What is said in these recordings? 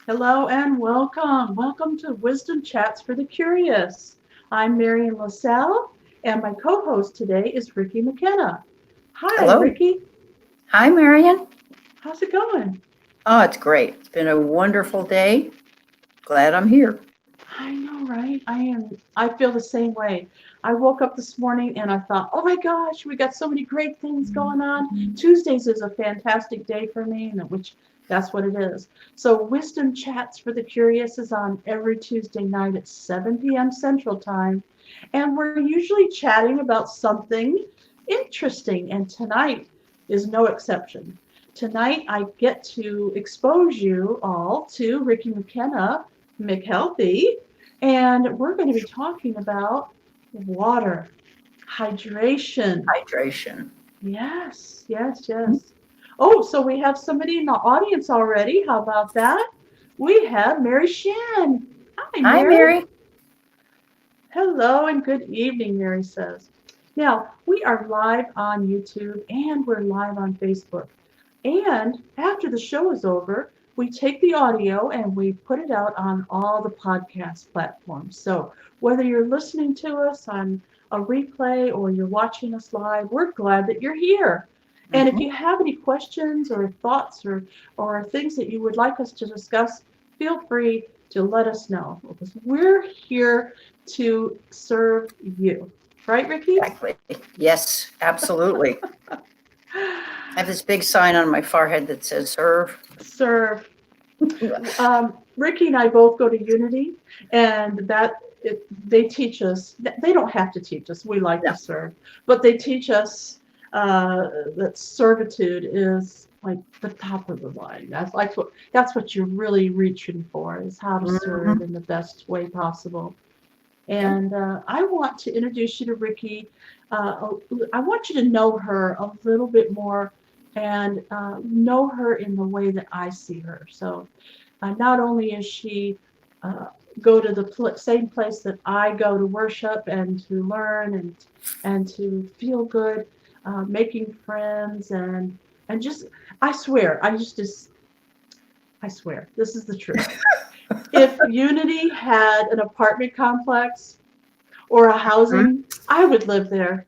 Hello and welcome. Welcome to Wisdom Chats for the Curious. I'm Marian LaSalle, and my co-host today is Ricki McKenna. Hi, Hello. Ricki. Hi, Marion. How's it going? Oh, it's great. It's been a wonderful day. Glad I'm here. I know, right? I feel the same way. I woke up this morning and I thought, oh my gosh, we got so many great things going on. Tuesdays is a fantastic day for me, and which that's what it is. So Wisdom Chats for the Curious is on every Tuesday night at 7 p.m. Central Time. And we're usually chatting about something interesting. And tonight is no exception. Tonight I get to expose you all to Ricki McKenna McHealthy, and we're going to be talking about water, hydration. Hydration. Yes, yes, yes. Oh, so we have somebody in the audience already. How about that? We have Mary Shinn. Hi, Hi, Mary. Mary. Hello and good evening, Mary says. Now, we are live on YouTube and we're live on Facebook. And after the show is over, we take the audio and we put it out on all the podcast platforms. So whether you're listening to us on a replay or you're watching us live, we're glad that you're here. And if Mhm. you have any questions or thoughts or things that you would like us to discuss, feel free to let us know because we're here to serve you. Right, Ricki? Exactly. Yes, absolutely. I have this big sign on my forehead that says serve. Serve. Ricki and I both go to Unity, and they teach us. They don't have to teach us. We like to No. serve, but they teach us that servitude is like the top of the line. That's what you're really reaching for is how to serve Mhm. in the best way possible. Yep. And I want to introduce you to Ricki. I want you to know her a little bit more and know her in the way that I see her. So not only is she uh, go to the same place that I go to worship and to learn and to feel good, making friends and just I swear this is the truth. If Unity had an apartment complex or a Mhm. housing, I would live there.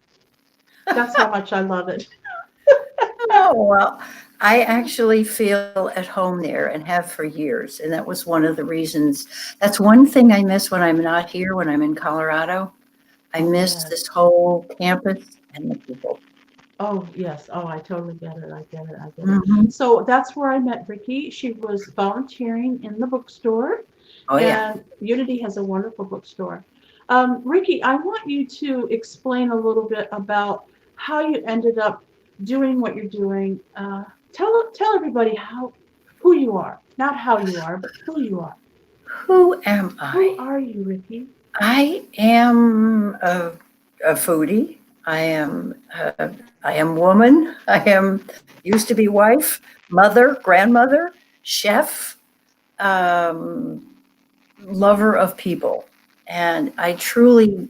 That's how much I love it. Oh, well, I actually feel at home there and have for years. And that was one of the reasons. That's one thing I miss when I'm not here, when I'm in Colorado. I Oh miss this yes. whole campus and the people. Oh yes. Oh, I totally get it. I get it. I get it. Mhm. So that's where I met Ricki. She was volunteering in the bookstore, Oh, yeah. and Unity has a wonderful bookstore. Ricki, I want you to explain a little bit about how you ended up doing what you're doing. Tell everybody who you are, not how you are, but who you are. Who am Who I? are you, Ricki? I am a foodie. I am woman. I am used to be wife, mother, grandmother, chef, um, lover of people, and I truly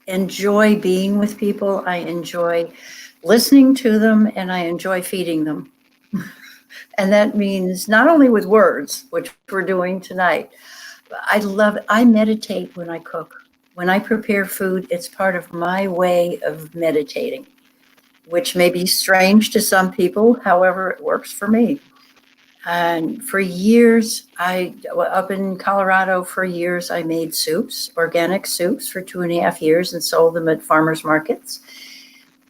enjoy being with people. I enjoy listening to them, and I enjoy feeding them. And that means not only with words, which we're doing tonight. I meditate when I cook. When I prepare food, it's part of my way of meditating, which may be strange to some people. However, it works for me. And for years, up in Colorado, for years, I made soups, organic soups for 2.5 years and sold them at farmers markets.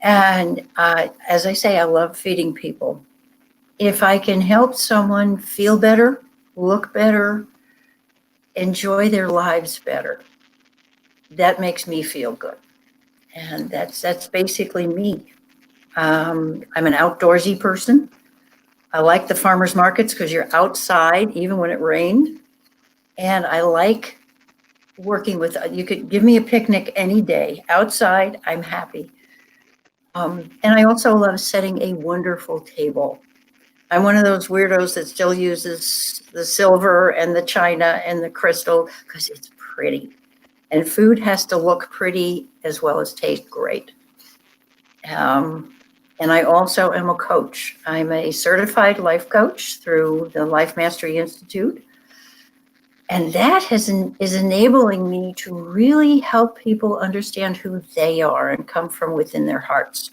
And as I say, I love feeding people. If I can help someone feel better, look better, enjoy their lives better, that makes me feel good. And that's basically me. I'm an outdoorsy person. I like the farmers markets because you're outside even when it rained. And I like working with, you could give me a picnic any day. Outside, I'm happy. And I also love setting a wonderful table. I'm one of those weirdos that still uses the silver and the china and the crystal because it's pretty. And food has to look pretty as well as taste great. Um, and I also am a coach. I'm a certified life coach through the Life Mastery Institute. And that is enabling me to really help people understand who they are and come from within their hearts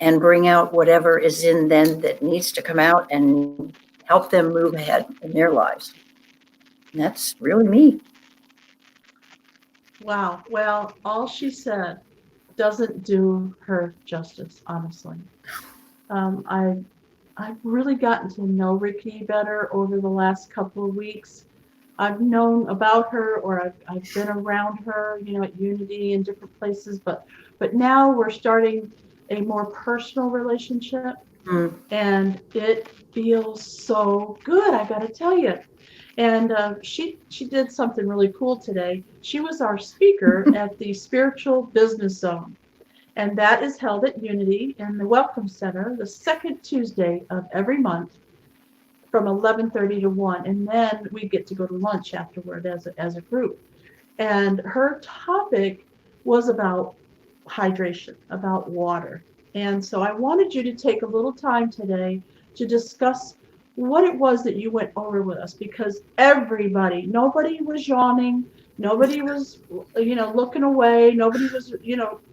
and bring out whatever is in them that needs to come out and help them move ahead in their lives. And that's really me. Wow. Well, all she said doesn't do her justice, honestly. Um, I I've really gotten to know Ricki better over the last couple of weeks. I've known about her, or I've been around her, at Unity and different places, but now we're starting a more personal relationship, Mm. and it feels so good. I got to tell you. And she did something really cool today. She was our speaker at the Spiritual Business Zone, and that is held at Unity in the Welcome Center the second Tuesday of every month from 11:30 to 1, and then we get to go to lunch afterward as a group. And her topic was about hydration, about water. And so I wanted you to take a little time today to discuss what it was that you went over with us, because nobody was yawning, nobody was, looking away, nobody was,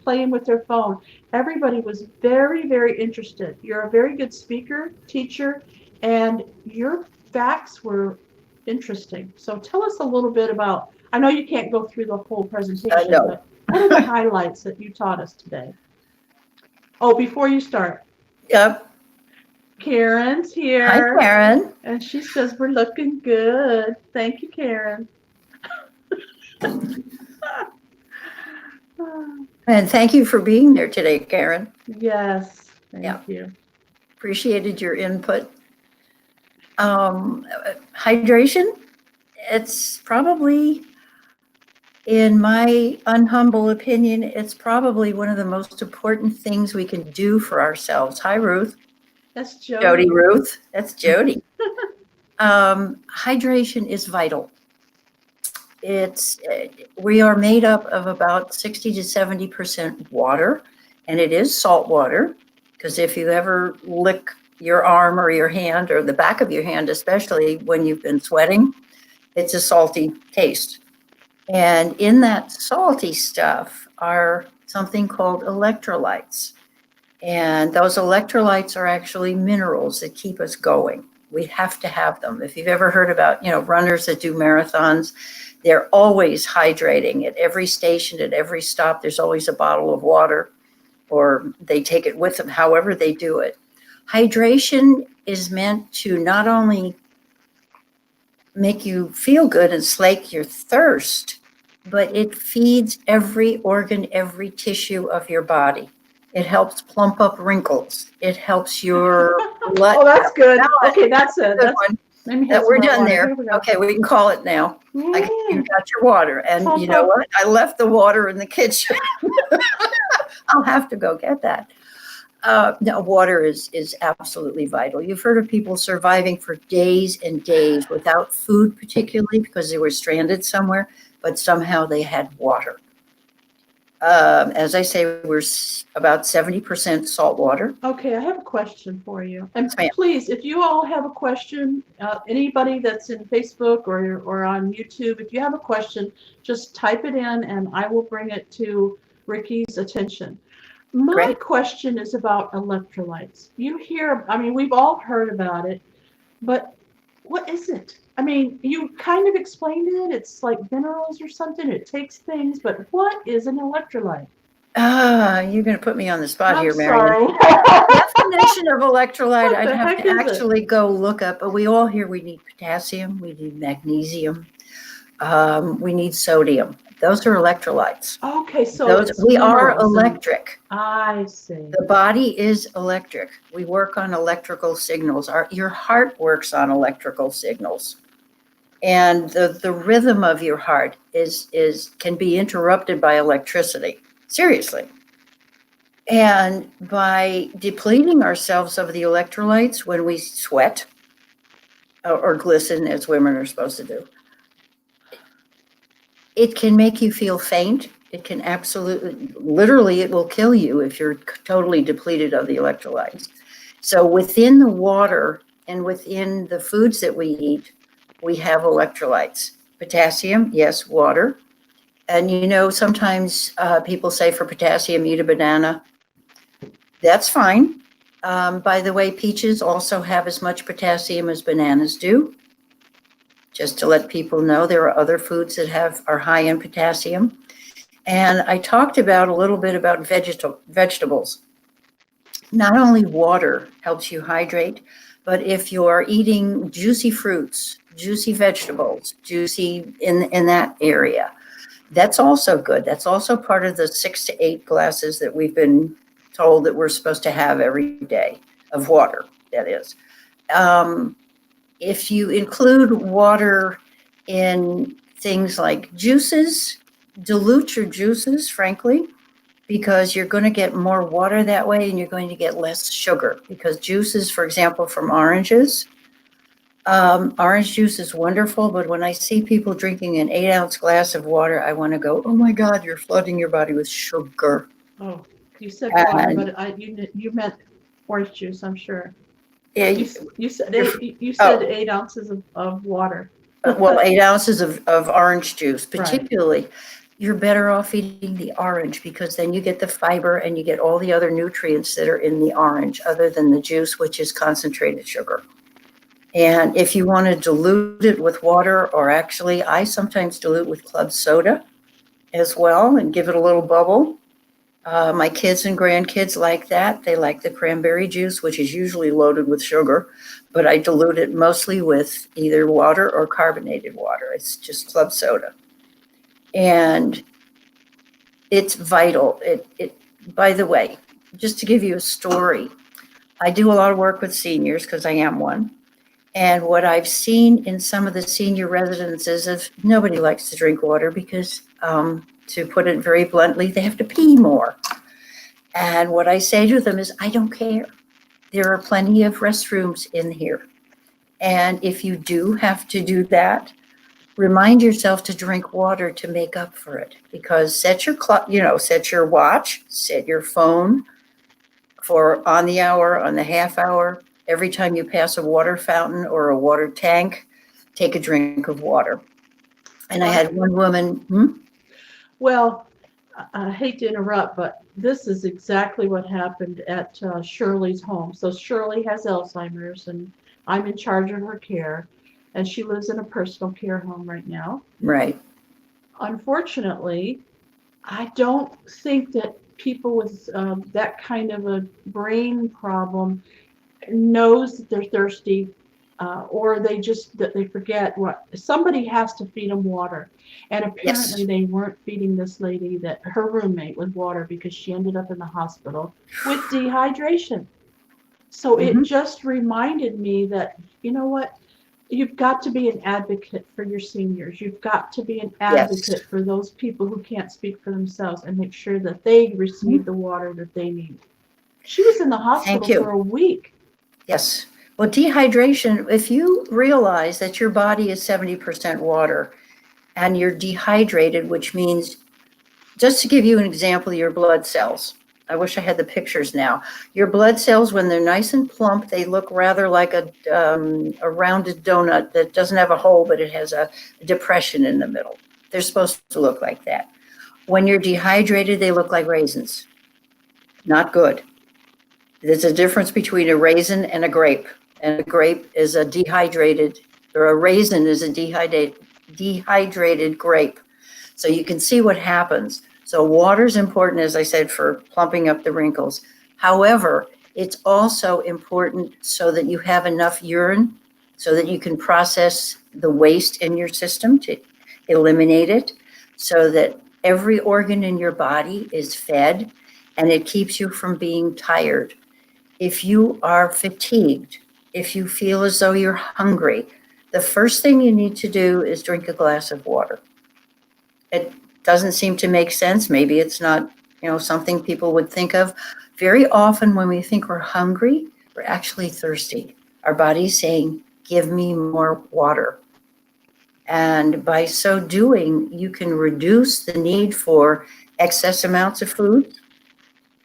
playing with their phone. Everybody was very, very interested. You're a very good speaker, teacher, and your facts were interesting. So tell us a little bit about, I know you can't go through the whole presentation, No. but what are the highlights that you taught us today? Oh, before you start, Yep. Karen's Hi, here, Karen. and she says we're looking good. Thank you, Karen. And thank you for being there today, Karen. Yes, thank Yeah. you. Appreciated your input. Hydration, it's probably, in my unhumble opinion, it's probably one of the most important things we can do for ourselves. Hi, Ruth. That's Jody Jody. Ruth. That's Jody. Hydration is vital. We are made up of about 60 to 70% water, and it is salt water, because if you ever lick your arm or your hand or the back of your hand, especially when you've been sweating, it's a salty taste. And in that salty stuff are something called electrolytes. And those electrolytes are actually minerals that keep us going. We have to have them. If you've ever heard about, runners that do marathons, they're always hydrating. At every station, at every stop, there's always a bottle of water, or they take it with them, however they do it. Hydration is meant to not only make you feel good and slake your thirst, but it feeds every organ, every tissue of your body. It helps plump up wrinkles. It helps your blood. Oh, that's good. Okay, that's it. Good one. We're done there. Okay, we can call it now. You got your water. And you know what? I left the water in the kitchen. I'll have to go get that. No, water is absolutely vital. You've heard of people surviving for days and days without food, particularly because they were stranded somewhere, but somehow they had water. As I say, we're about 70% salt water. Okay, I have a question for you. And Yes, please, if you all have a question, anybody that's in Facebook or on YouTube, if you have a question, just type it in and I will bring it to Ricki's attention. My Great. question is about electrolytes. We've all heard about it, but what is it? You kind of explained it. It's like minerals or something. It takes things, but what is an electrolyte? You're going to put me on the spot I'm here, Marian. sorry. Definition of electrolyte, What I'd the have heck to is it? actually go look up, but we all hear we need potassium, we need magnesium, we need sodium. Those are electrolytes. Okay, so We are minerals and- electric. I see. The body is electric. We work on electrical signals. Your heart works on electrical signals. And the rhythm of your heart can be interrupted by electricity. Seriously. And by depleting ourselves of the electrolytes when we sweat or glisten, as women are supposed to do, it can make you feel faint. It can literally, it will kill you if you're totally depleted of the electrolytes. So within the water and within the foods that we eat, we have electrolytes. Potassium, yes, water. And sometimes people say for potassium, eat a banana. That's fine. By the way, peaches also have as much potassium as bananas do. Just to let people know, there are other foods that are high in potassium. And I talked about a little bit about vegetables. Not only water helps you hydrate, but if you're eating juicy fruits, juicy vegetables, juicy in that area, that's also good. That's also part of the 6 to 8 glasses that we've been told that we're supposed to have every day of water, that is. If you include water in things like juices, dilute your juices, frankly, because you're going to get more water that way and you're going to get less sugar. Because juices, for example, from oranges, orange juice is wonderful, but when I see people drinking an 8-ounce glass of water, I want to go, oh my God, you're flooding your body with sugar. Oh, you said water, And but you meant orange juice, I'm sure. yeah, You said Oh. 8 ounces of water. well, 8 ounces of orange juice, Right. particularly, you're better off eating the orange because then you get the fiber and you get all the other nutrients that are in the orange other than the juice, which is concentrated sugar. And if you want to dilute it with water, or actually I sometimes dilute with club soda as well and give it a little bubble. My kids and grandkids like that. They like the cranberry juice, which is usually loaded with sugar, but I dilute it mostly with either water or carbonated water. It's just club soda. And it's vital. By the way, just to give you a story, I do a lot of work with seniors because I am one. And what I've seen in some of the senior residences is nobody likes to drink water because, to put it very bluntly, they have to pee more. And what I say to them is, I don't care. There are plenty of restrooms in here. And if you do have to do that, remind yourself to drink water to make up for it. Because set your watch, set your phone for on the hour, on the half hour. Every time you pass a water fountain or a water tank, take a drink of water. And I had one woman. Well, I hate to interrupt, but this is exactly what happened at Shirley's home. So Shirley has Alzheimer's, and I'm in charge of her care, and she lives in a personal care home right now. Right. Unfortunately, I don't think that people with that kind of a brain problem knows that they're thirsty, or they forget what somebody has to feed them water. And apparently Yes. they weren't feeding this lady, that her roommate, with water because she ended up in the hospital with dehydration. So it just reminded me that, you know what, you've got to be an advocate for your seniors. You've got to be an advocate for those people who can't speak for themselves and make sure that they receive the water that they need. She was in the hospital for a week. Yes. Well, dehydration, if you realize that your body is 70% water and you're dehydrated, which means, just to give you an example, your blood cells. I wish I had the pictures now. Your blood cells, when they're nice and plump, they look rather like a rounded donut that doesn't have a hole, but it has a depression in the middle. They're supposed to look like that. When you're dehydrated, they look like raisins. Not good. There's a difference between a raisin and a grape. And a grape is a dehydrated, or a raisin is a dehydrated grape. So you can see what happens. So water is important, as I said, for plumping up the wrinkles. However, it's also important so that you have enough urine so that you can process the waste in your system to eliminate it, so that every organ in your body is fed and it keeps you from being tired. If you are fatigued, if you feel as though you're hungry, the first thing you need to do is drink a glass of water. It doesn't seem to make sense. Maybe it's not, something people would think of. Very often when we think we're hungry, we're actually thirsty. Our body's saying, give me more water. And by so doing, you can reduce the need for excess amounts of food.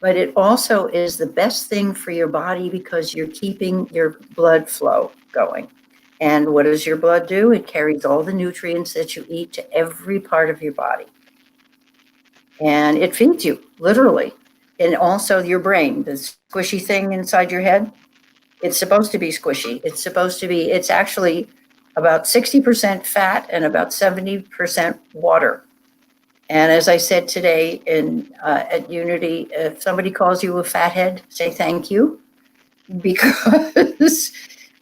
But it also is the best thing for your body because you're keeping your blood flow going. And what does your blood do? It carries all the nutrients that you eat to every part of your body. And it feeds you, literally. And also your brain, the squishy thing inside your head, it's supposed to be squishy. It's actually about 60% fat and about 70% water. And as I said today at Unity, if somebody calls you a fathead, say thank you, because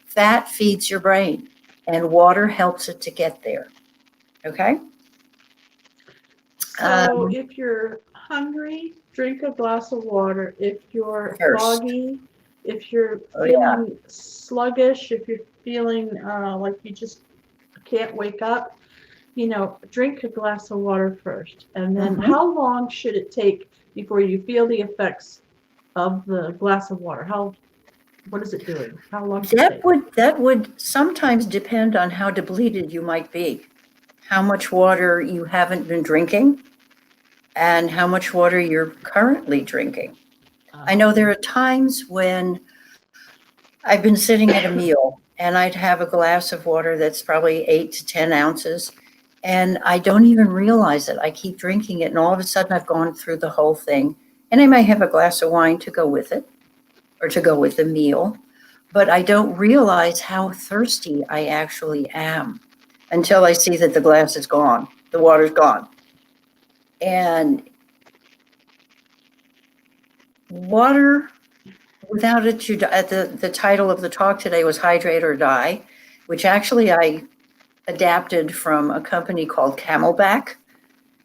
fat feeds your brain and water helps it to get there. Okay? So if you're hungry, drink a glass of water. If you're First. foggy, if you're Oh, feeling sluggish, if you're feeling like you just can't wake up, drink a glass of water first. And then how long should it take before you feel the effects of the glass of water? What is it doing? How long should it take? That would sometimes depend on how depleted you might be, how much water you haven't been drinking, and how much water you're currently drinking. I know there are times when I've been sitting at a meal and I'd have a glass of water that's probably 8 to 10 ounces, and I don't even realize it. I keep drinking it, and all of a sudden I've gone through the whole thing. And I might have a glass of wine to go with it or to go with the meal, but I don't realize how thirsty I actually am until I see that the glass is gone, the water's gone. And water, without it, the title of the talk today was Hydrate or Die, which actually I adapted from a company called Camelback.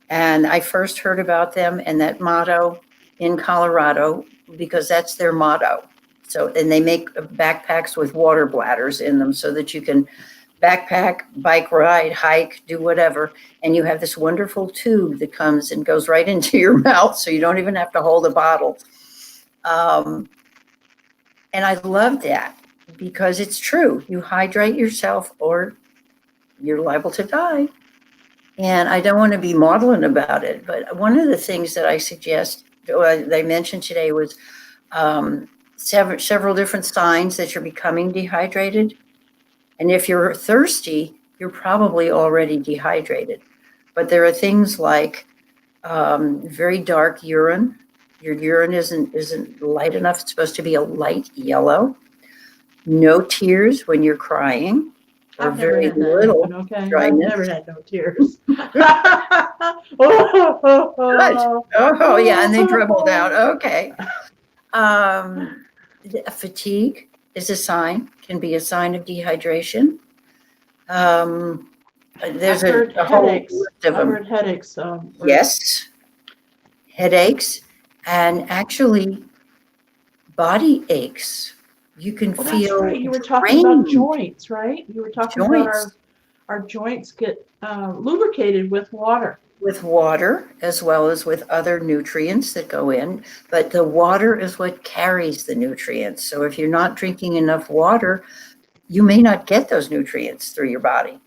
And I first heard about them and that motto in Colorado because that's their motto. So, and they make backpacks with water bladders in them so that you can backpack, bike ride, hike, do whatever. And you have this wonderful tube that comes and goes right into your mouth, so you don't even have to hold a bottle. And I love that because it's true. You hydrate yourself or you're liable to die. And I don't want to be maudlin about it, but one of the things that I suggest, they mentioned today was several different signs that you're becoming dehydrated. And if you're thirsty, you're probably already dehydrated. But there are things like very dark urine. Your urine isn't light enough. It's supposed to be a light yellow. No tears when you're crying. Or I've never very had that little happen, okay? dryness. I've never had no tears. Good. Oh, yeah, and they dribble down. Okay. Fatigue is a sign, can be a sign of dehydration. There's a whole headaches. list of I've them. heard headaches. Yes, headaches, and actually body aches. You can Well, feel that's right. You were talking about drained. joints, right? You were talking about our joints get lubricated with water. With water as well as with other nutrients that go in, but the water is what carries the nutrients. So if you're not drinking enough water, you may not get those nutrients through your body.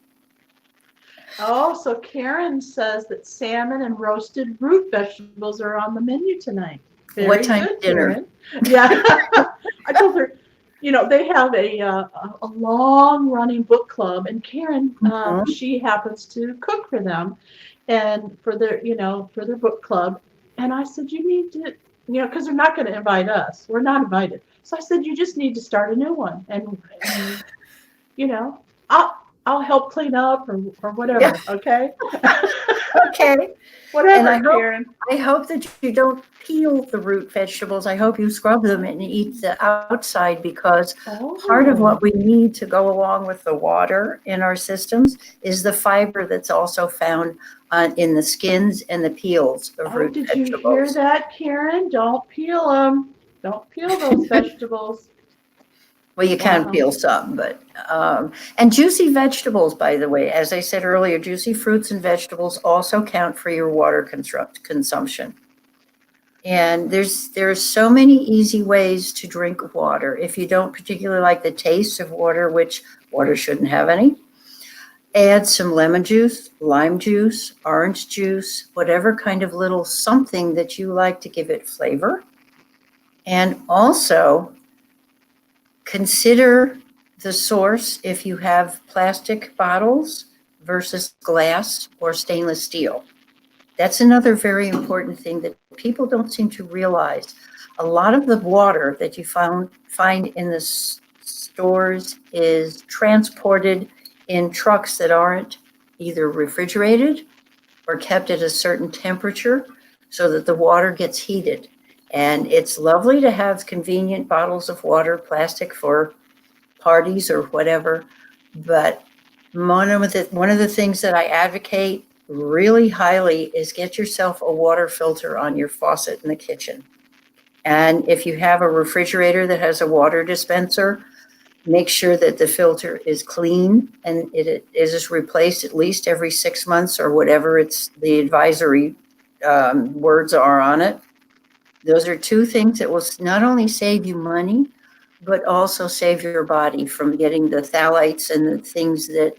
Oh, so Karen says that salmon and roasted root vegetables are on the menu tonight. Very What time good, dinner? Karen. Yeah, I told her, they have a long-running book club, and Karen, she happens to cook for them, and for their book club. And I said, you need to, because they're not going to invite us. We're not invited. So I said, you just need to start a new one, and I'll help clean up or whatever. Yeah. Okay. Okay. Whatever, and Karen. I hope that you don't peel the root vegetables. I hope you scrub them and eat the outside, because part of what we need to go along with the water in our systems is the fiber that's also found in the skins and the peels of root vegetables. Did you hear that, Karen? Don't peel them. Don't peel those vegetables. Well, you can peel some, but, and juicy vegetables, by the way, as I said earlier, juicy fruits and vegetables also count for your water consumption. And there's so many easy ways to drink water. If you don't particularly like the taste of water, which water shouldn't have any, add some lemon juice, lime juice, orange juice, whatever kind of little something that you like to give it flavor. And also, consider the source if you have plastic bottles versus glass or stainless steel. That's another very important thing that people don't seem to realize. A lot of the water that you find in the stores is transported in trucks that aren't either refrigerated or kept at a certain temperature so that the water gets heated. And it's lovely to have convenient bottles of water, plastic for parties or whatever, but one of the things that I advocate really highly is get yourself a water filter on your faucet in the kitchen. And if you have a refrigerator that has a water dispenser, make sure that the filter is clean and it is replaced at least every 6 months or whatever the advisory words are on it. Those are two things that will not only save you money, but also save your body from getting the phthalates and the things that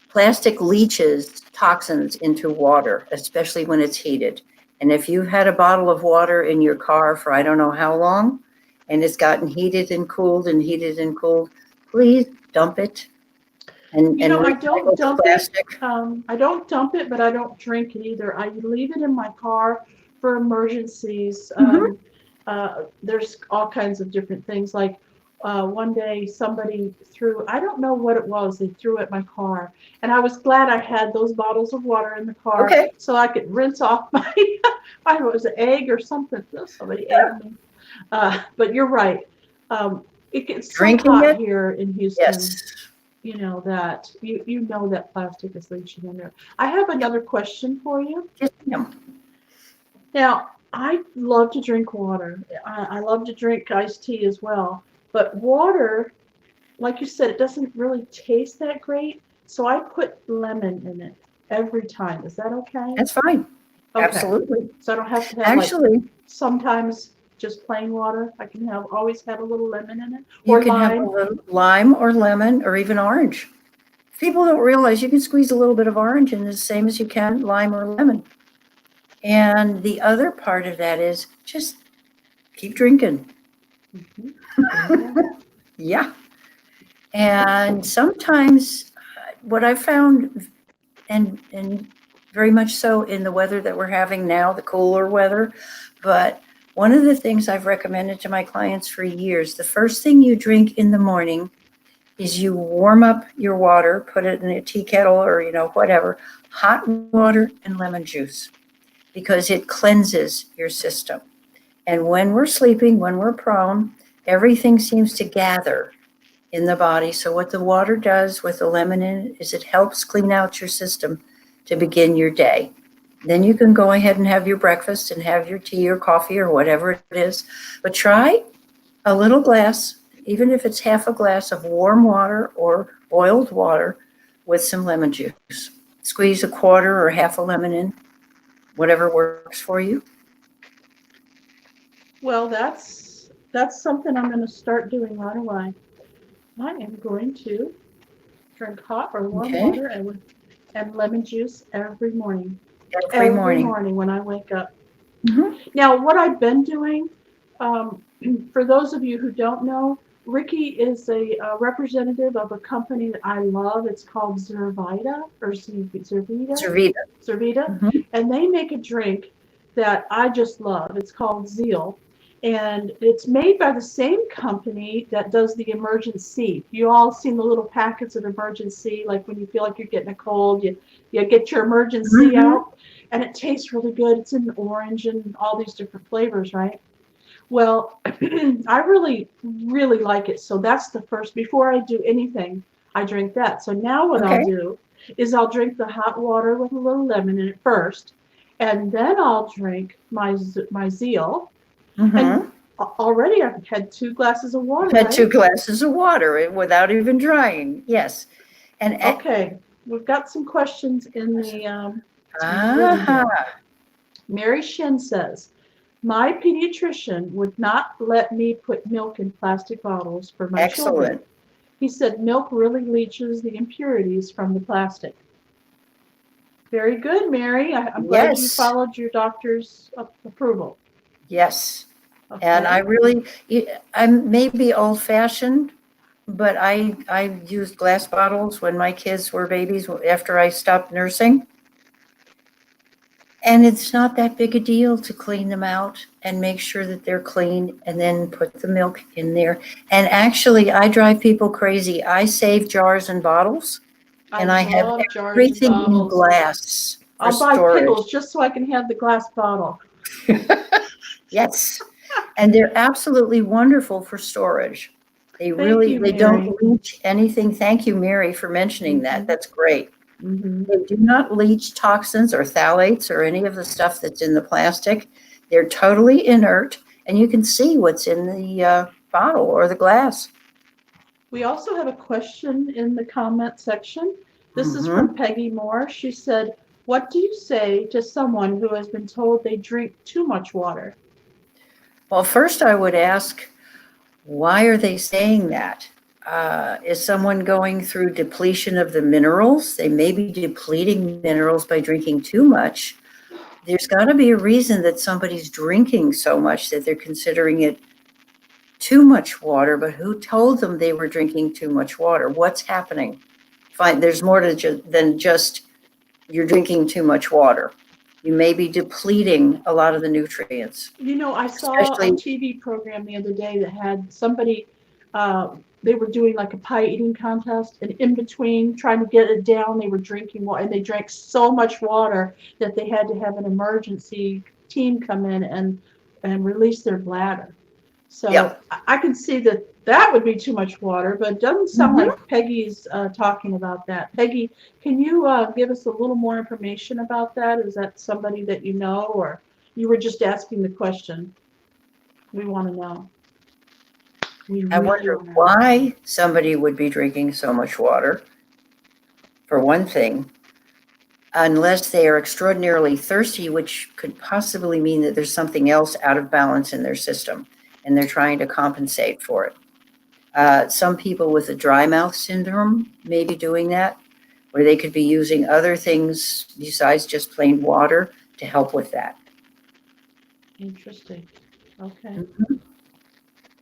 plastic leaches toxins into water, especially when it's heated. And if you've had a bottle of water in your car for I don't know how long, and it's gotten heated and cooled, please dump it. And I don't dump plastic. it. I don't dump it, but I don't drink it either. I leave it in my car for emergencies. There's all kinds of different things. Like one day somebody threw, I don't know what it was, they threw at my car. And I was glad I had those bottles of water in the car so I could rinse off my, I don't know, it was an egg or something. Somebody egged me. But you're right. It gets so hot here in Houston. Yes. You know that you know that plastic is leaching in there. I have another question for you. Yes, ma'am. Now, I love to drink water. I love to drink iced tea as well. But water, like you said, it doesn't really taste that great. So I put lemon in it every time. Is that okay? That's fine. Okay. Absolutely. So I don't have to have Actually, sometimes just plain water. I can always have a little lemon in it. you Or can have a little lime or lemon or even orange. People don't realize you can squeeze a little bit of orange in the same as you can lime or lemon. And the other part of that is just keep drinking. Yeah. And sometimes what I've found, and very much so in the weather that we're having now, the cooler weather, but one of the things I've recommended to my clients for years, the first thing you drink in the morning is you warm up your water, put it in a tea kettle or, whatever, hot water and lemon juice, because it cleanses your system. And when we're sleeping, when we're prone, everything seems to gather in the body. So what the water does with the lemon in it is it helps clean out your system to begin your day. Then you can go ahead and have your breakfast and have your tea or coffee or whatever it is. But try a little glass, even if it's half a glass of warm water or boiled water with some lemon juice. Squeeze a quarter or half a lemon in, whatever works for you. Well, that's something I'm going to start doing right away. I am going to drink hot or warm water and lemon juice every morning. Every morning when I wake up. Mm-hmm. Now, what I've been doing, for those of you who don't know, Ricki is a representative of a company that I love. It's called Zurvita or Zurvita. Mm-hmm. And they make a drink that I just love. It's called Zeal. And it's made by the same company that does the Emergen-C. You all seen the little packets of Emergen-C, like when you feel like you're getting a cold, you get your Emergen-C out, and it tastes really good. It's in orange and all these different flavors, right? Well, I really, really like it. So that's the first, before I do anything, I drink that. So now what I'll do is I'll drink the hot water with a little lemon in it first, and then I'll drink my Zeal. Mm-hmm. And already I've had 2 glasses of water. Had 2 glasses of water without even drying. Yes. And okay, we've got some questions in the Mary Shinn says, my pediatrician would not let me put milk in plastic bottles for my children. He said milk really leaches the impurities from the plastic. Very good, Mary. I'm glad you followed your doctor's approval. Yes. Okay. And I may be old-fashioned, but I used glass bottles when my kids were babies after I stopped nursing. And it's not that big a deal to clean them out and make sure that they're clean and then put the milk in there. And actually, I drive people crazy. I save jars and bottles, I and I have love jars and everything in bottles. glass for I'll buy storage. pickles just so I can have the glass bottle. Yes. And they're absolutely wonderful for storage. Thank you, They Mary. don't leach anything. Thank you, Mary, for mentioning that. That's great. They do not leach toxins or phthalates or any of the stuff that's in the plastic. They're totally inert, and you can see what's in the bottle or the glass. We also have a question in the comment section. This is from Peggy Moore. She said, what do you say to someone who has been told they drink too much water? Well, first I would ask, why are they saying that? Is someone going through depletion of the minerals? They may be depleting minerals by drinking too much. There's got to be a reason that somebody's drinking so much that they're considering it too much water, but who told them they were drinking too much water? What's happening? Fine, there's more than just you're drinking too much water. You may be depleting a lot of the nutrients. You know, I saw a TV program the other day that had somebody, they were doing like a pie eating contest, and in between trying to get it down, they were drinking water, and they drank so much water that they had to have an emergency team come in and release their bladder. So Yep. I can see that that would be too much water, but it doesn't sound like Peggy's talking about that. Peggy, can you give us a little more information about that? Is that somebody that you know, or you were just asking the question? We want to know. I wonder why somebody would be drinking so much water, for one thing, unless they are extraordinarily thirsty, which could possibly mean that there's something else out of balance in their system, and they're trying to compensate for it. Some people with a dry mouth syndrome may be doing that, where they could be using other things besides just plain water to help with that. Interesting. Okay.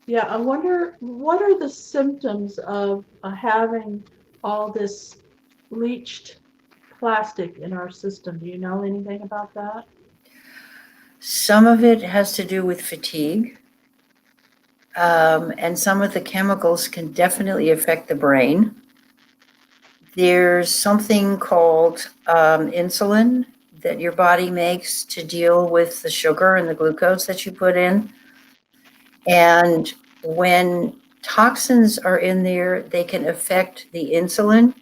Yeah, I wonder what are the symptoms of having all this leached plastic in our system? Do you know anything about that? Some of it has to do with fatigue. And some of the chemicals can definitely affect the brain. There's something called insulin that your body makes to deal with the sugar and the glucose that you put in. And when toxins are in there, they can affect the insulin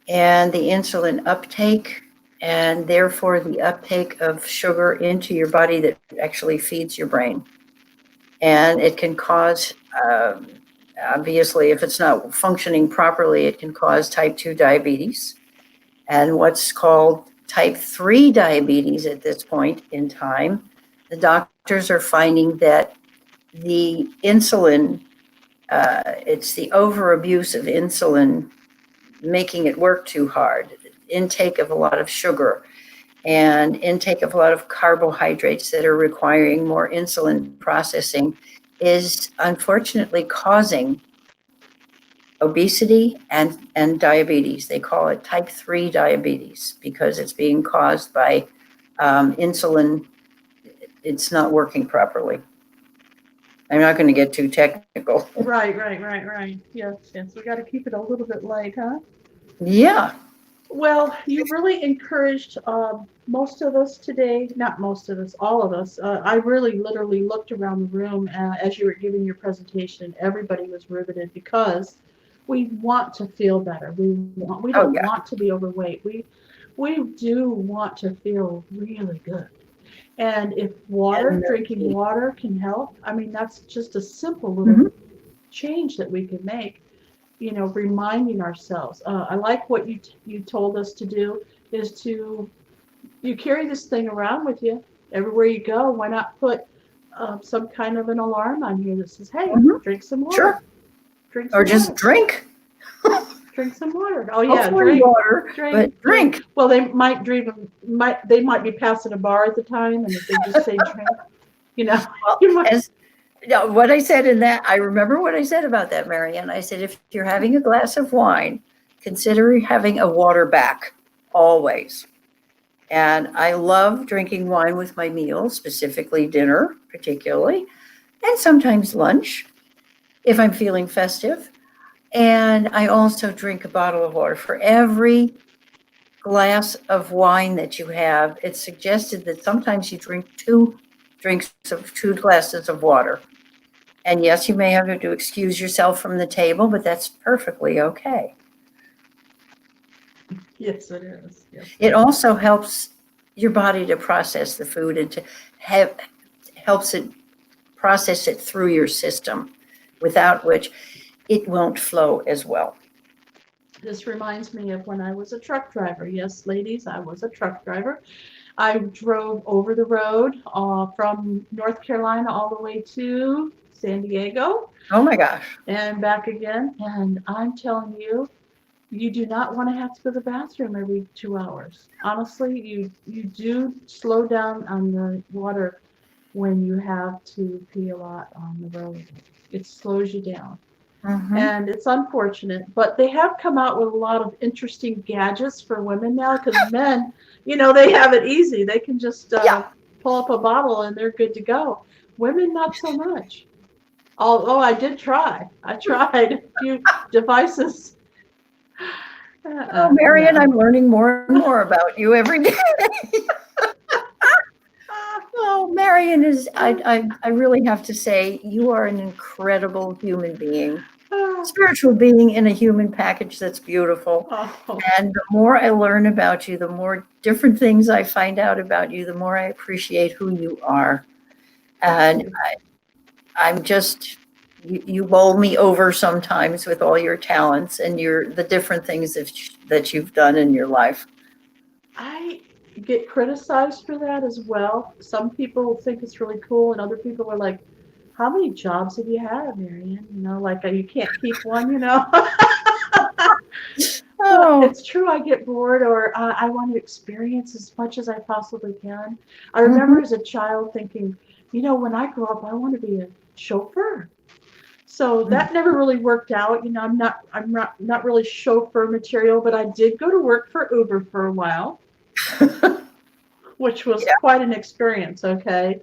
and the insulin uptake, and therefore the uptake of sugar into your body that actually feeds your brain. And it can cause, obviously, if it's not functioning properly, it can cause type 2 diabetes and what's called type 3 diabetes at this point in time. The doctors are finding that the insulin, it's the overabuse of insulin making it work too hard, intake of a lot of sugar and intake of a lot of carbohydrates that are requiring more insulin processing is unfortunately causing obesity and diabetes. They call it type 3 diabetes because it's being caused by insulin. It's not working properly. I'm not going to get too technical. Right. Yes. We got to keep it a little bit light, huh? Yeah. Well, you really encouraged most of us today, not most of us, all of us. I really literally looked around the room as you were giving your presentation. Everybody was riveted because we want to feel better. We don't want to be overweight. We do want to feel really good. And if drinking water can help, I mean, that's just a simple little change that we can make. You know, reminding ourselves. I like what you told us to do is you carry this thing around with you everywhere you go. Why not put some kind of an alarm on here that says, "Hey, drink some water." Sure. Just drink. Drink some water. Oh yeah, drink water. But drink. Well, they might be passing a bar at the time, and if they just say drink, you know, Well, No, what I said in that, I remember what I said about that, Marianne. I said, if you're having a glass of wine, consider having a water back always. And I love drinking wine with my meals, specifically dinner, particularly, and sometimes lunch if I'm feeling festive. And I also drink a bottle of water. For every glass of wine that you have, it's suggested that sometimes you drink two glasses of water. And yes, you may have to excuse yourself from the table, but that's perfectly okay. Yes, it is. Yes. It also helps your body to process the food and to helps it process it through your system, without which it won't flow as well. This reminds me of when I was a truck driver. Yes, ladies, I was a truck driver. I drove over the road from North Carolina all the way to San Diego Oh my gosh. and back again. And I'm telling you, you do not want to have to go to the bathroom every 2 hours. Honestly, you do slow down on the water when you have to pee a lot on the road. It slows you down. Mm-hmm. And it's unfortunate, but they have come out with a lot of interesting gadgets for women now because men, they have it easy. They can just pull up a bottle and they're good to go. Women, not so much. Although I did try. I tried a few devices. Oh, Marianne, I'm learning more and more about you every day. Oh, Marianne I really have to say, you are an incredible human being. Spiritual being in a human package that's beautiful. Oh. And the more I learn about you, the more different things I find out about you, the more I appreciate who you are. And I'm just, you bowl me over sometimes with all your talents and the different things that you've done in your life. I get criticized for that as well. Some people think it's really cool, and other people are like, how many jobs have you had, Marianne? Like you can't keep one, Oh. It's true, I get bored, or I want to experience as much as I possibly can. I remember as a child thinking, when I grow up, I want to be a chauffeur. So that never really worked out. I'm not really chauffeur material, but I did go to work for Uber for a while, which was quite an experience. Okay.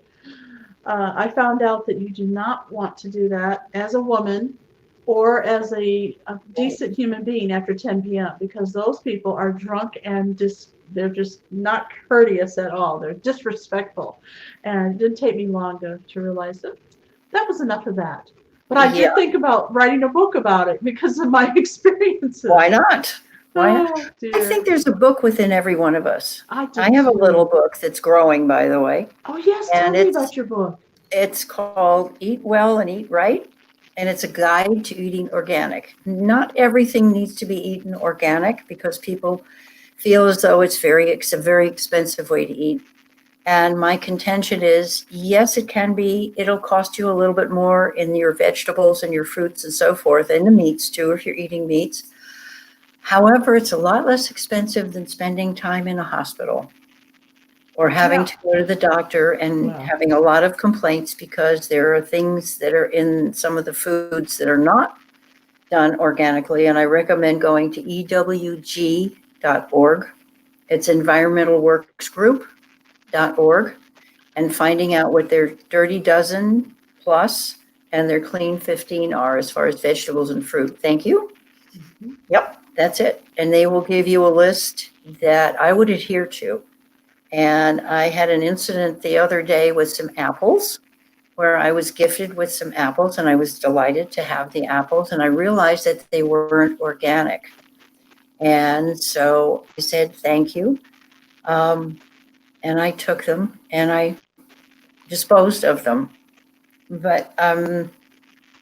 I found out that you do not want to do that as a woman or as a decent human being after 10 p.m. because those people are drunk and they're just not courteous at all. They're disrespectful. And it didn't take me long to realize that was enough of that. But I did think about writing a book about it because of my experiences. Why not? Oh, I think there's a book within every one of us. I have a little book that's growing, by the way. Oh, yes. Tell me about your book. It's called Eat Well and Eat Right, and it's a guide to eating organic. Not everything needs to be eaten organic because people feel as though it's a very expensive way to eat. And my contention is, yes, it can be. It'll cost you a little bit more in your vegetables and your fruits and so forth, and the meats too, if you're eating meats. However, it's a lot less expensive than spending time in a hospital or having to go to the doctor and having a lot of complaints because there are things that are in some of the foods that are not done organically. And I recommend going to ewg.org. It's Environmental Works Group.org, and finding out what their Dirty Dozen Plus and their Clean 15 are as far as vegetables and fruit. Thank you. Mm-hmm. Yep, that's it. And they will give you a list that I would adhere to. And I had an incident the other day with some apples where I was gifted with some apples and I was delighted to have the apples. And I realized that they weren't organic. And so I said, thank you. And I took them and I disposed of them. But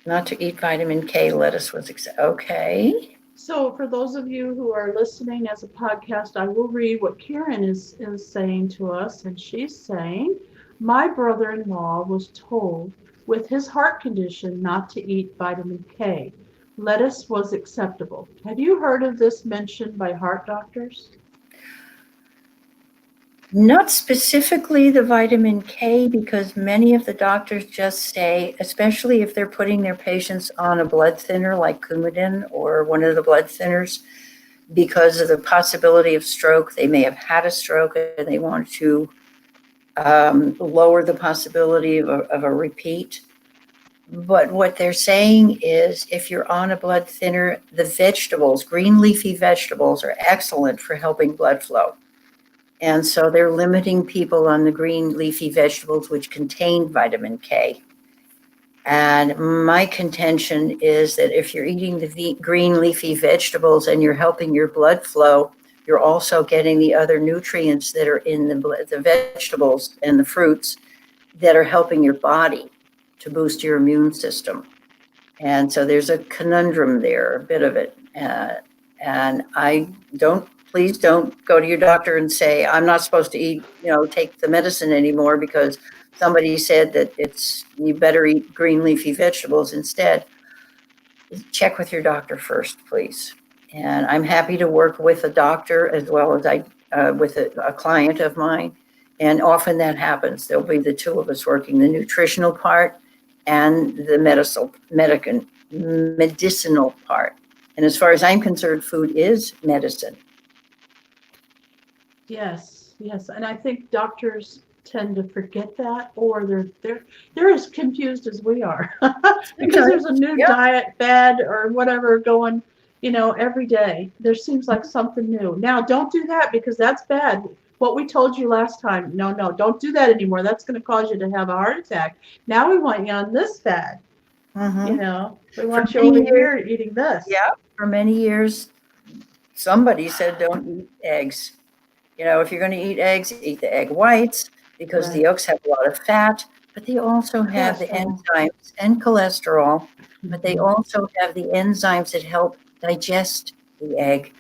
not to eat vitamin K lettuce was okay. So for those of you who are listening as a podcast, I will read what Karen is saying to us. And she's saying, my brother-in-law was told with his heart condition not to eat vitamin K. Lettuce was acceptable. Have you heard of this mentioned by heart doctors? Not specifically the vitamin K, because many of the doctors just say, especially if they're putting their patients on a blood thinner like Coumadin or one of the blood thinners, because of the possibility of stroke. They may have had a stroke and they want to lower the possibility of a repeat. But what they're saying is if you're on a blood thinner, the vegetables, green leafy vegetables, are excellent for helping blood flow. And so they're limiting people on the green leafy vegetables, which contain vitamin K. And my contention is that if you're eating the green leafy vegetables and you're helping your blood flow, you're also getting the other nutrients that are in the vegetables and the fruits that are helping your body to boost your immune system. And so there's a conundrum there, a bit of it. And please don't go to your doctor and say, I'm not supposed to eat, take the medicine anymore because somebody said that you better eat green leafy vegetables instead. Check with your doctor first, please. And I'm happy to work with a doctor as well as with a client of mine. And often that happens. There'll be the two of us working the nutritional part and the medicinal part. And as far as I'm concerned, food is medicine. Yes, yes, and I think doctors tend to forget that, or they're as confused as we are because there's a new diet fad or whatever going, every day. There seems like something new. Now, don't do that because that's bad. What we told you last time, no, don't do that anymore. That's going to cause you to have a heart attack. Now we want you on this fad. We want you over here eating this. Yeah, for many years, somebody said don't eat eggs. If you're going to eat eggs, eat the egg whites because the yolks have a lot of fat, but they also have the enzymes and cholesterol, but they also have the enzymes that help digest the egg.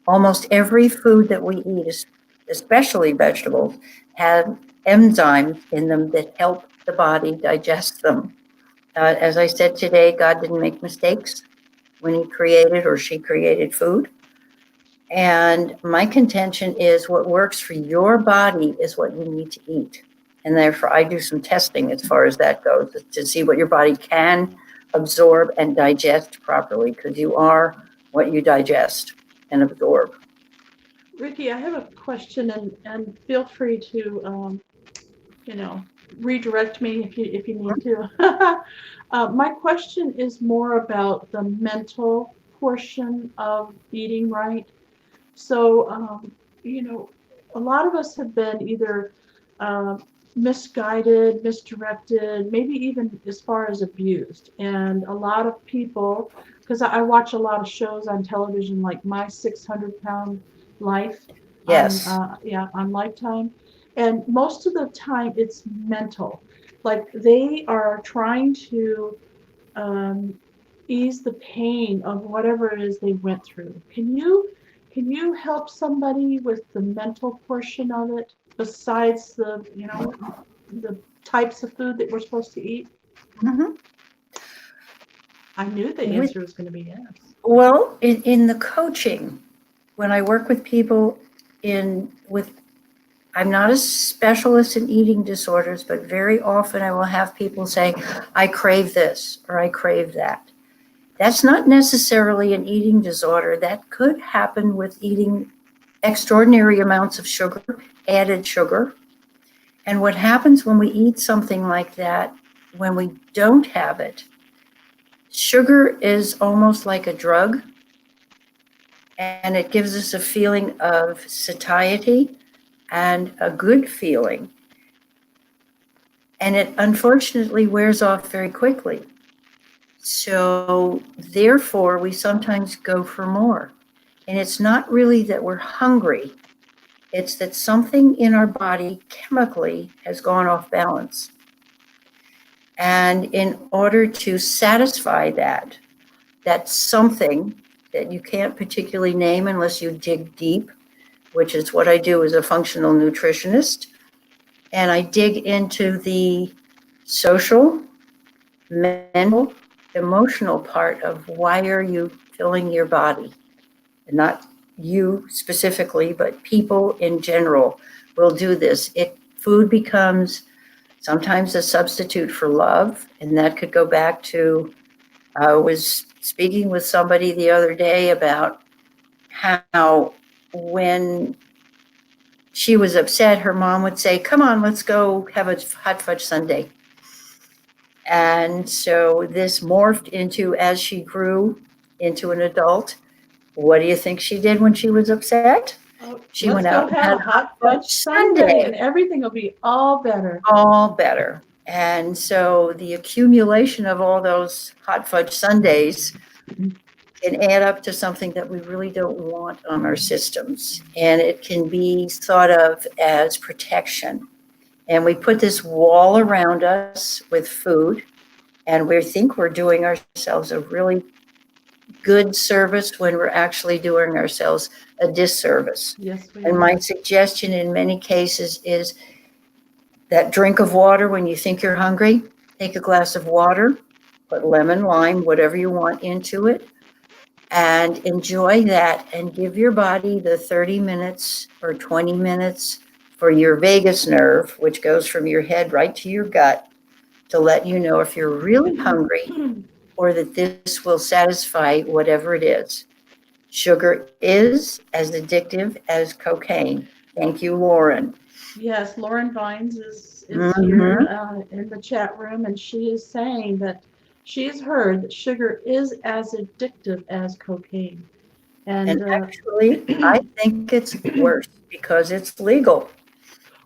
Almost every food that we eat, especially vegetables, have enzymes in them that help the body digest them. As I said today, God didn't make mistakes when he created or she created food. And my contention is what works for your body is what you need to eat. And therefore, I do some testing as far as that goes to see what your body can absorb and digest properly, because you are what you digest and absorb. Ricki, I have a question, and feel free to, redirect me if you need to. My question is more about the mental portion of eating right. So, a lot of us have been either misguided, misdirected, maybe even as far as abused. And a lot of people, because I watch a lot of shows on television like My 600-Pound Life on Lifetime. And most of the time it's mental. Like they are trying to ease the pain of whatever it is they went through. Can you help somebody with the mental portion of it besides the types of food that we're supposed to eat? Mm-hmm. I knew the answer was going to be yes. Well, in the coaching, when I work with people I'm not a specialist in eating disorders, but very often I will have people say, I crave this or I crave that. That's not necessarily an eating disorder. That could happen with eating extraordinary amounts of sugar, added sugar. And what happens when we eat something like that, when we don't have it, sugar is almost like a drug, and it gives us a feeling of satiety and a good feeling. And it unfortunately wears off very quickly. So therefore, we sometimes go for more. And it's not really that we're hungry. It's that something in our body chemically has gone off balance. And in order to satisfy that something that you can't particularly name unless you dig deep, which is what I do as a functional nutritionist, and I dig into the social, mental, emotional part of why are you filling your body, and not you specifically, but people in general will do this. Food becomes sometimes a substitute for love, and that could go back to, I was speaking with somebody the other day about how when she was upset, her mom would say, "Come on, let's go have a hot fudge sundae." And so this morphed into, as she grew into an adult, what do you think she did when she was upset? Oh, She let's went go out and have had a hot fudge sundae and everything will be all better. all better. And so the accumulation of all those hot fudge sundaes can add up to something that we really don't want on our systems. And it can be thought of as protection. And we put this wall around us with food, and we think we're doing ourselves a really good service when we're actually doing ourselves a disservice. Yes, we And are. my suggestion in many cases is that drink of water when you think you're hungry, take a glass of water, put lemon, lime, whatever you want into it, and enjoy that, and give your body the 30 minutes or 20 minutes for your vagus nerve, which goes from your head right to your gut, to let you know if you're really hungry or that this will satisfy whatever it is. Sugar is as addictive as cocaine. Thank you, Lauren. Yes, Lauren Vines is Mhm. here in the chat room, and she is saying that she's heard that sugar is as addictive as cocaine. And actually, I think it's worse because it's legal.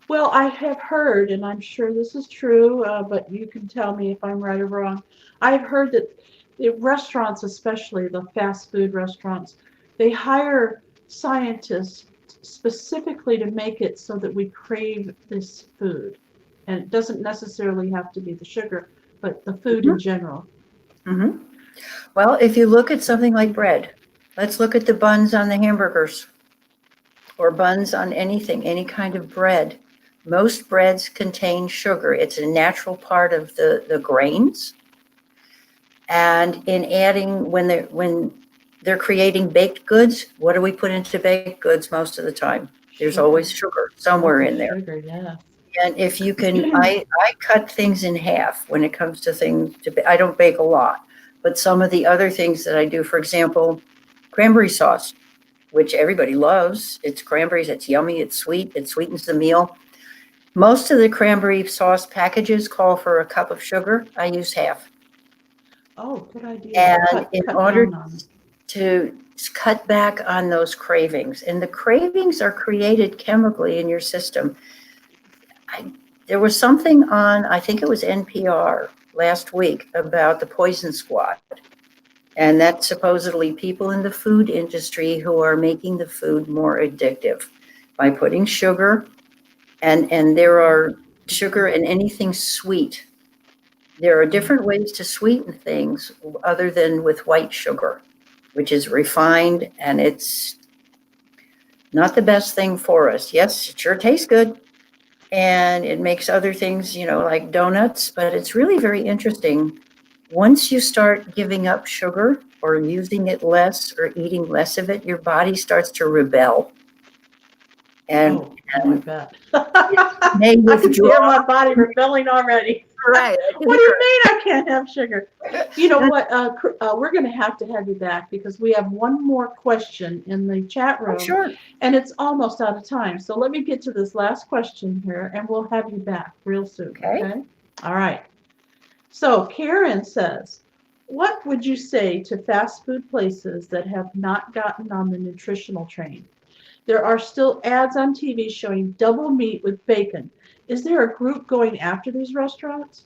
Well, I have heard, and I'm sure this is true, but you can tell me if I'm right or wrong. I've heard that the restaurants, especially the fast food restaurants, they hire scientists specifically to make it so that we crave this food. And it doesn't necessarily have to be the sugar, but the food in general. Mhm. Well, if you look at something like bread, let's look at the buns on the hamburgers or buns on anything, any kind of bread. Most breads contain sugar. It's a natural part of the grains. And in adding, when they're creating baked goods, what do we put into baked goods most of the time? There's always sugar somewhere in there. Sugar, yeah. And if you can, I cut things in half when it comes to things. I don't bake a lot, but some of the other things that I do, for example, cranberry sauce, which everybody loves. It's cranberries. It's yummy. It's sweet. It sweetens the meal. Most of the cranberry sauce packages call for a cup of sugar. I use half. Oh, good idea. And in order to cut back on those cravings, and the cravings are created chemically in your system. There was something on, I think it was NPR last week, about the poison squad. And that's supposedly people in the food industry who are making the food more addictive by putting sugar, and there are sugar in anything sweet. There are different ways to sweeten things other than with white sugar, which is refined, and it's not the best thing for us. Yes, it sure tastes good, and it makes other things, like donuts, but it's really very interesting. Once you start giving up sugar or using it less or eating less of it, your body starts to rebel. And I bet. may I can hear withdraw. my body rebelling already. Right. What do you mean I can't have sugar? You know what? We're going to have you back because we have one more question in the chat room. Oh, sure. And it's almost out of time. So let me get to this last question here and we'll have you back real soon. Okay? All right. So Karen says, what would you say to fast food places that have not gotten on the nutritional train? There are still ads on TV showing double meat with bacon. Is there a group going after these restaurants?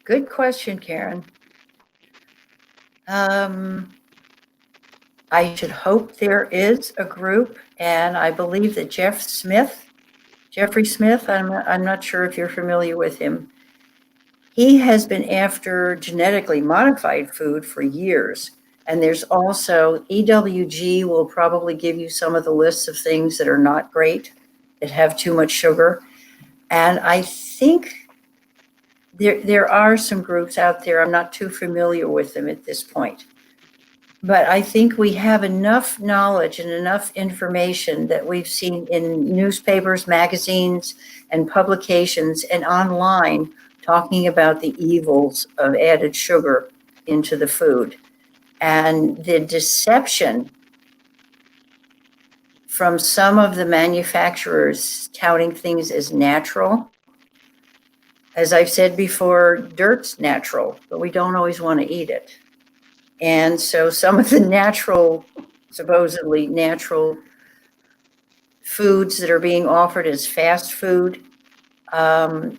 Good question, Karen. I should hope there is a group, and I believe that Jeffrey Smith, I'm not sure if you're familiar with him. He has been after genetically modified food for years. And there's also EWG will probably give you some of the lists of things that are not great, that have too much sugar. And I think there are some groups out there. I'm not too familiar with them at this point. But I think we have enough knowledge and enough information that we've seen in newspapers, magazines, and publications and online talking about the evils of added sugar into the food. And the deception from some of the manufacturers touting things as natural. As I've said before, dirt's natural, but we don't always want to eat it. And so some of the natural, supposedly natural foods that are being offered as fast food,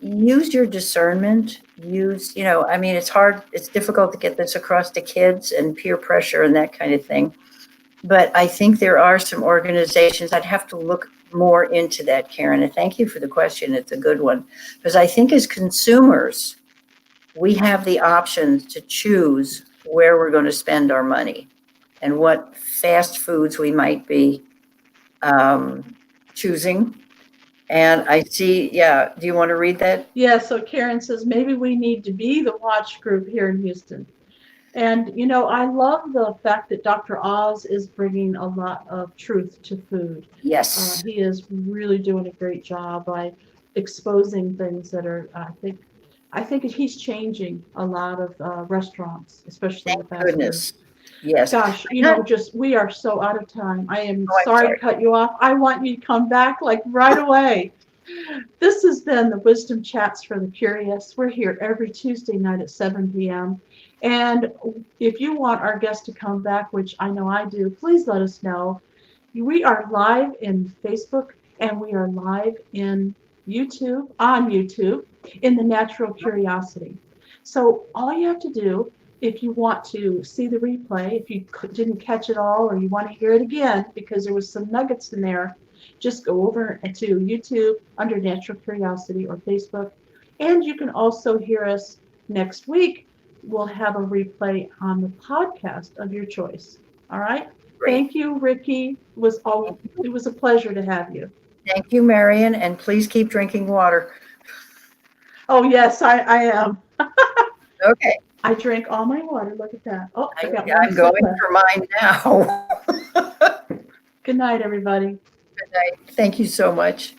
use your discernment. I mean, it's hard, it's difficult to get this across to kids and peer pressure and that kind of thing. But I think there are some organizations, I'd have to look more into that, Karen. And thank you for the question. It's a good one. Because I think as consumers, we have the options to choose where we're going to spend our money and what fast foods we might be choosing. And I see, yeah, do you want to read that? Yeah, so Karen says maybe we need to be the watch group here in Houston. And, you know, I love the fact that Dr. Oz is bringing a lot of truth to food. Yes. He is really doing a great job by exposing things that are, I think he's changing a lot of restaurants, especially the Thank fast goodness. food. Yes. Gosh, you know, we are so out of time. I am Oh, I'm sorry sorry. to cut you off. I want you to come back like right away. This has been the Wisdom Chats for the Curious. We're here every Tuesday night at 7 p.m. And if you want our guest to come back, which I know I do, please let us know. We are live in Facebook and we are live in on YouTube, in the Natural Curiosity. So all you have to do, if you want to see the replay, if you didn't catch it all or you want to hear it again, because there was some nuggets in there, just go over to YouTube under Natural Curiosity or Facebook. And you can also hear us next week. We'll have a replay on the podcast of your choice. All right. Great. Thank you, Ricki. It was a pleasure to have you. Thank you, Marian, and please keep drinking water. Oh, yes, I am. Okay. I drank all my water. Look at that. Oh, I got one I'm sip going left. for mine now. Good night, everybody. Good night. Thank you so much.